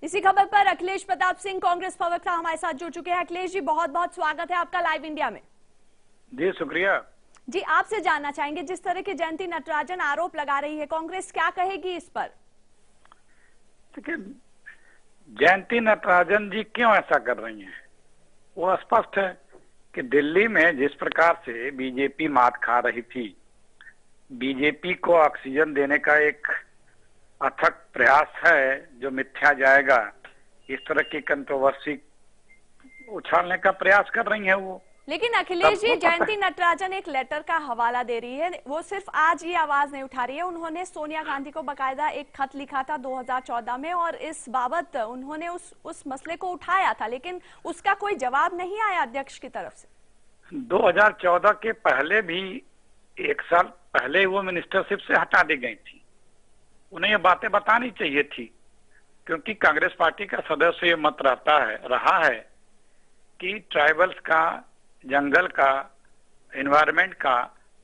इसी खबर पर अखिलेश प्रताप सिंह कांग्रेस प्रवक्ता हमारे साथ जुड़ चुके हैं। अखिलेश जी, बहुत बहुत स्वागत है आपका लाइव इंडिया में। जी शुक्रिया। जी, आपसे जानना चाहेंगे, जिस तरह के जयंती नटराजन आरोप लगा रही है, कांग्रेस क्या कहेगी इस पर? देखिए, जयंती नटराजन जी क्यों ऐसा कर रही हैं, वो स्पष्ट है कि दिल्ली में जिस प्रकार से बीजेपी मात खा रही थी, बीजेपी को ऑक्सीजन देने का एक अथक प्रयास है जो मिथ्या जाएगा, इस तरह की कंट्रोवर्सी उछालने का प्रयास कर रही है वो। लेकिन अखिलेश जी, जयंती नटराजन एक लेटर का हवाला दे रही है। वो सिर्फ आज ये आवाज नहीं उठा रही है, उन्होंने सोनिया गांधी को बकायदा एक खत लिखा था 2014 में और इस बाबत उन्होंने उस मसले को उठाया था, लेकिन उसका कोई जवाब नहीं आया अध्यक्ष की तरफ से। 2014 के पहले भी, एक साल पहले वो मिनिस्टरशिप से हटा दी गई थी। उन्हें ये बातें बतानी चाहिए थी, क्योंकि कांग्रेस पार्टी का सदस्य ये मत रहा है कि ट्राइबल्स का, जंगल का, एनवायरमेंट का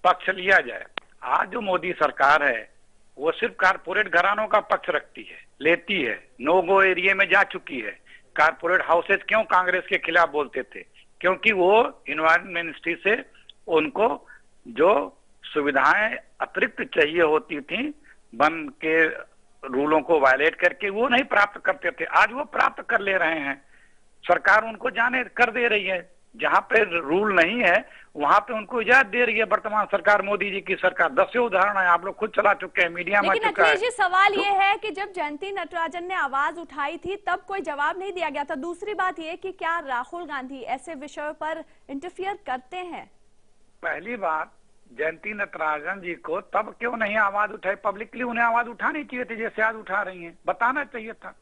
पक्ष लिया जाए। आज जो मोदी सरकार है वो सिर्फ कारपोरेट घरानों का पक्ष लेती है, नो गो एरिया में जा चुकी है। कारपोरेट हाउसेज क्यों कांग्रेस के खिलाफ बोलते थे? क्योंकि वो एनवायरमेंट मिनिस्ट्री से उनको जो सुविधाएं अतिरिक्त चाहिए होती थी वन के रूलों को वायलेट करके, वो नहीं प्राप्त करते थे। आज वो प्राप्त कर ले रहे हैं, सरकार उनको जाने कर दे रही है। जहां पे रूल नहीं है वहां पे उनको इजाजत दे रही है वर्तमान सरकार, मोदी जी की सरकार। 10 उदाहरण है, आप लोग खुद चला चुके हैं, मीडिया में आ चुका है। लेकिन अखिलेश जी, सवाल ये है कि जब जयंती नटराजन ने आवाज उठाई थी तब कोई जवाब नहीं दिया गया था। दूसरी बात ये कि क्या राहुल गांधी ऐसे विषयों पर इंटरफियर करते हैं? पहली बात, जयंती नटराजन जी को तब क्यों नहीं आवाज उठाई? पब्लिकली उन्हें आवाज उठानी चाहिए थी, जैसे आज उठा रही हैं। बताना चाहिए था।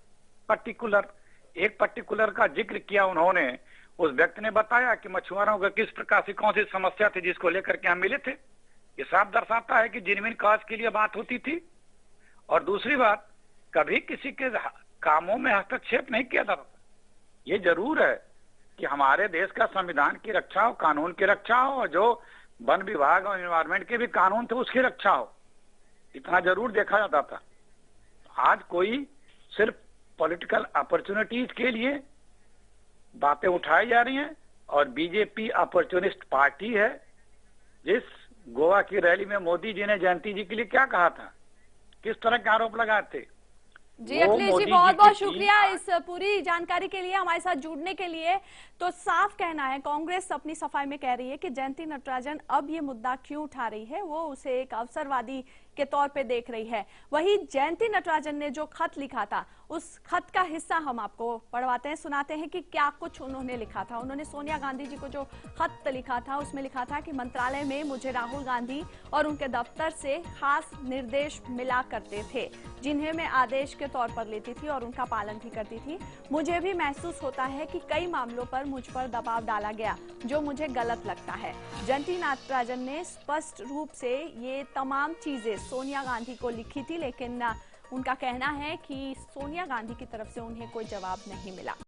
एक पर्टिकुलर का जिक्र किया उन्होंने। उस व्यक्ति ने बताया कि मछुआरों को किस प्रकार से कौन सी समस्या थी जिसको लेकर के हम मिले थे। ये साफ दर्शाता है कि जेन्युइन काज के लिए बात होती थी। और दूसरी बात, कभी किसी के कामों में हस्तक्षेप नहीं किया जाता। ये जरूर है कि हमारे देश का संविधान की रक्षा हो, कानून की रक्षा हो, और जो वन विभाग और एनवायरमेंट के भी कानून थे उसकी रक्षा हो, इतना जरूर देखा जाता था। आज कोई सिर्फ पॉलिटिकल अपॉर्चुनिटीज के लिए बातें उठाई जा रही हैं, और बीजेपी अपॉर्चुनिस्ट पार्टी है। जिस गोवा की रैली में मोदी जी ने जयंती जी के लिए क्या कहा था, किस तरह के आरोप लगाए थे। जी अखिलेश जी, बहुत बहुत शुक्रिया इस पूरी जानकारी के लिए, हमारे साथ जुड़ने के लिए। तो साफ कहना है, कांग्रेस अपनी सफाई में कह रही है कि जयंती नटराजन अब ये मुद्दा क्यों उठा रही है, वो उसे एक अवसरवादी के तौर पे देख रही है। वही जयंती नटराजन ने जो खत लिखा था, उस खत का हिस्सा हम आपको पढ़वाते हैं, सुनाते हैं कि क्या कुछ उन्होंने लिखा था। उन्होंने सोनिया गांधी जी को जो खत लिखा था उसमें लिखा था कि मंत्रालय में मुझे राहुल गांधी और उनके दफ्तर से खास निर्देश मिला करते थे, जिन्हें मैं आदेश के तौर पर लेती थी और उनका पालन भी करती थी। मुझे भी महसूस होता है कि कई मामलों पर मुझ पर दबाव डाला गया जो मुझे गलत लगता है। जयंती नटराजन ने स्पष्ट रूप से ये तमाम चीजें सोनिया गांधी को लिखी थी, लेकिन उनका कहना है कि सोनिया गांधी की तरफ से उन्हें कोई जवाब नहीं मिला।